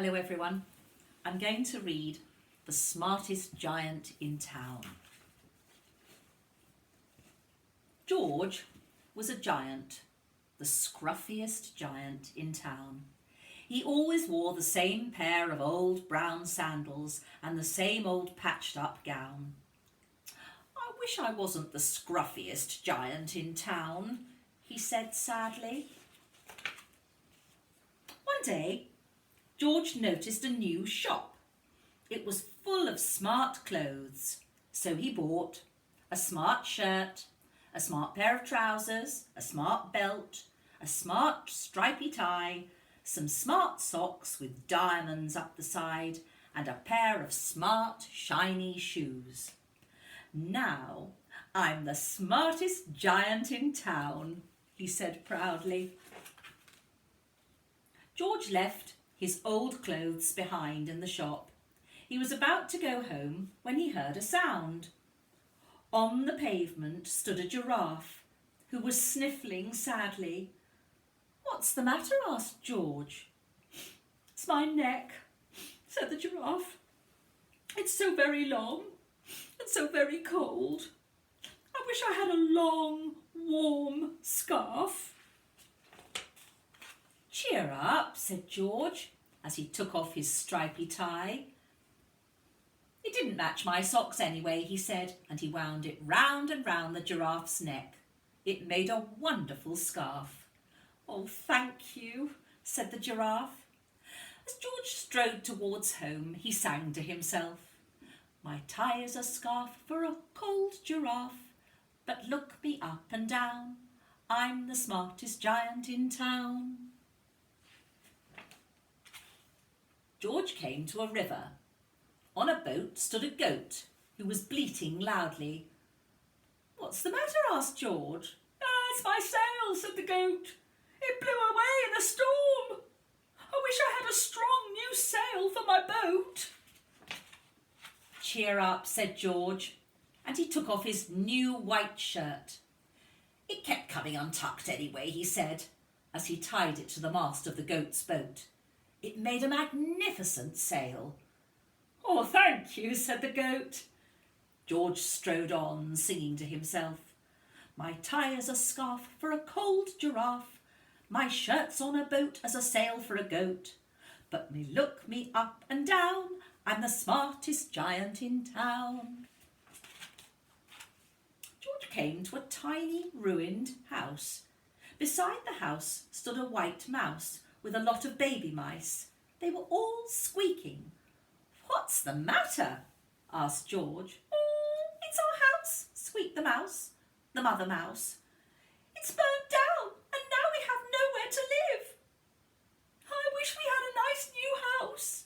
Hello everyone. I'm going to read The Smartest Giant in Town. George was a giant, the scruffiest giant in town. He always wore the same pair of old brown sandals and the same old patched up gown. "I wish I wasn't the scruffiest giant in town," he said sadly. One day, George noticed a new shop. It was full of smart clothes, so he bought a smart shirt, a smart pair of trousers, a smart belt, a smart stripy tie, some smart socks with diamonds up the side, and a pair of smart shiny shoes. "Now I'm the smartest giant in town," he said proudly. George left his old clothes behind in the shop. He was about to go home when he heard a sound. On the pavement stood a giraffe who was sniffling sadly. "What's the matter?" asked George. "It's my neck," said the giraffe. "It's so very long and so very cold. I wish I had a long, warm scarf." "Cheer up," said George, as he took off his stripy tie. "It didn't match my socks anyway," he said, and he wound it round and round the giraffe's neck. It made a wonderful scarf. "Oh, thank you," said the giraffe. As George strode towards home, he sang to himself, "My tie is a scarf for a cold giraffe, but look me up and down, I'm the smartest giant in town." George came to a river. On a boat stood a goat who was bleating loudly. "What's the matter?" asked George. It's my sail," said the goat. "It blew away in a storm. I wish I had a strong new sail for my boat." "Cheer up," said George, and he took off his new white shirt. "It kept coming untucked anyway," he said, as he tied it to the mast of the goat's boat. It made a magnificent sail. "Oh, thank you," said the goat. George strode on, singing to himself, "My tie is a scarf for a cold giraffe, my shirt's on a boat as a sail for a goat, but me look me up and down, I'm the smartest giant in town." George came to a tiny ruined house. Beside the house stood a white mouse with a lot of baby mice. They were all squeaking. "What's the matter?" asked George. "It's our house," squeaked the mother mouse. "It's burned down and now we have nowhere to live. I wish we had a nice new house."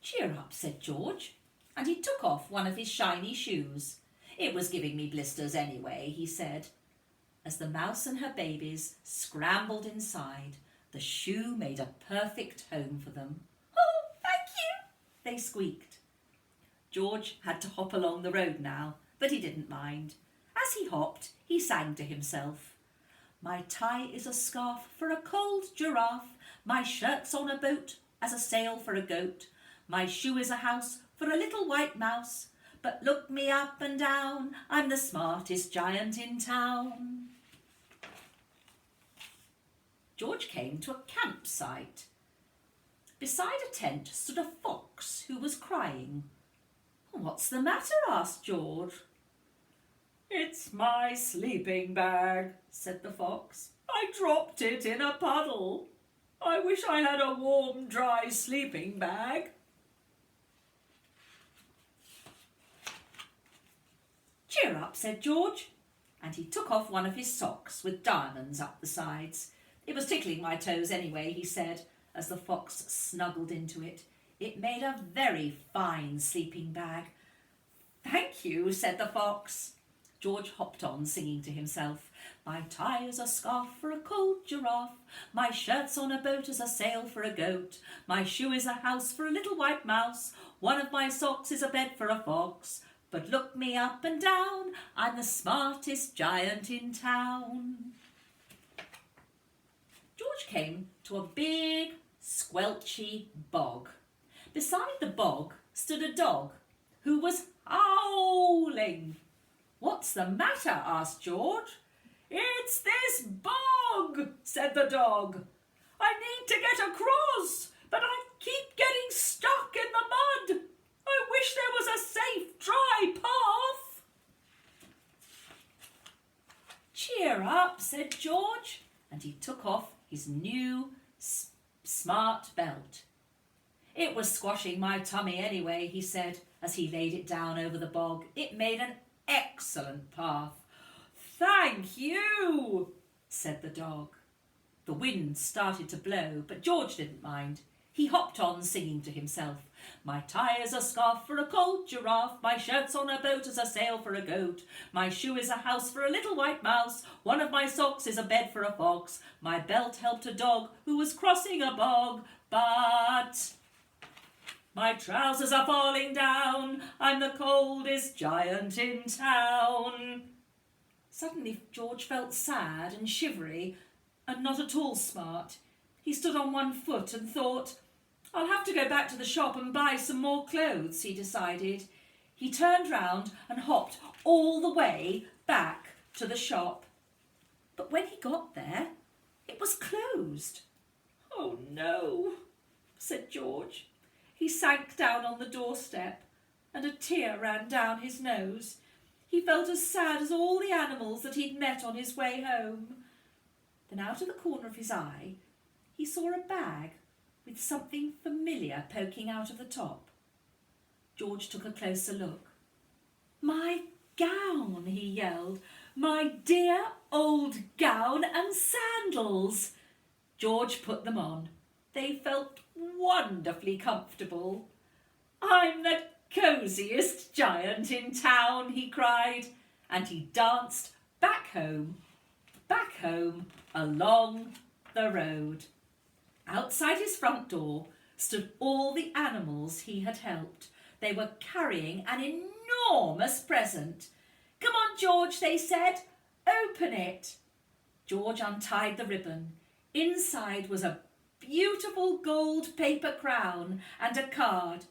"Cheer up," said George, and he took off one of his shiny shoes. "It was giving me blisters anyway," he said. As the mouse and her babies scrambled inside, the shoe made a perfect home for them. "Oh, thank you," they squeaked. George had to hop along the road now, but he didn't mind. As he hopped, he sang to himself, "My tie is a scarf for a cold giraffe, my shirt's on a boat as a sail for a goat, my shoe is a house for a little white mouse, but look me up and down, I'm the smartest giant in town." George came to a campsite. Beside a tent stood a fox who was crying. "What's the matter?" asked George. "It's my sleeping bag," said the fox. "I dropped it in a puddle. I wish I had a warm, dry sleeping bag." "Cheer up," said George, and he took off one of his socks with diamonds up the sides. "It was tickling my toes anyway," he said, as the fox snuggled into it. It made a very fine sleeping bag. "Thank you," said the fox. George hopped on, singing to himself, "My tie is a scarf for a cold giraffe, my shirt's on a boat as a sail for a goat, my shoe is a house for a little white mouse, one of my socks is a bed for a fox, but look me up and down, I'm the smartest giant in town." George came to a big squelchy bog. Beside the bog stood a dog who was howling. "What's the matter?" asked George. "It's this bog," said the dog. "I need to get across, but I keep getting stuck in the mud. I wish there was a safe, dry path." "Cheer up," said George, and he took off his new smart belt. "It was squashing my tummy anyway," he said, as he laid it down over the bog. "It made an excellent path." "Thank you," said the dog. The wind started to blow, but George didn't mind. He hopped on, singing to himself. "My tie is a scarf for a cold giraffe, my shirt's on a boat as a sail for a goat, my shoe is a house for a little white mouse, one of my socks is a bed for a fox, my belt helped a dog who was crossing a bog, but my trousers are falling down, I'm the coldest giant in town." Suddenly George felt sad and shivery and not at all smart. He stood on one foot and thought, "I'll have to go back to the shop and buy some more clothes," he decided. He turned round and hopped all the way back to the shop. But when he got there, it was closed. "Oh no," said George. He sank down on the doorstep and a tear ran down his nose. He felt as sad as all the animals that he'd met on his way home. Then out of the corner of his eye, he saw a bag with something familiar poking out of the top. George took a closer look. "My gown," he yelled. "My dear old gown and sandals." George put them on. They felt wonderfully comfortable. "I'm the cosiest giant in town," he cried, and he danced back home along the road. Outside his front door stood all the animals he had helped. They were carrying an enormous present. "Come on, George," they said. "Open it." George untied the ribbon. Inside was a beautiful gold paper crown and a card.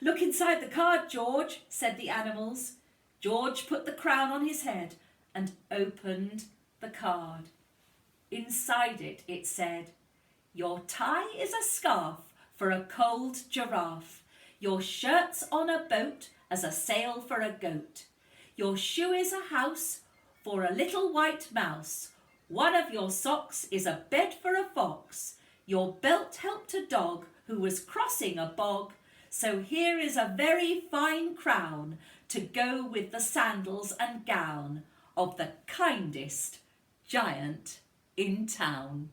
"Look inside the card, George," said the animals. George put the crown on his head and opened the card. Inside it, it said, "Your tie is a scarf for a cold giraffe. Your shirt's on a boat as a sail for a goat. Your shoe is a house for a little white mouse. One of your socks is a bed for a fox. Your belt helped a dog who was crossing a bog. So here is a very fine crown to go with the sandals and gown of the kindest giant in town."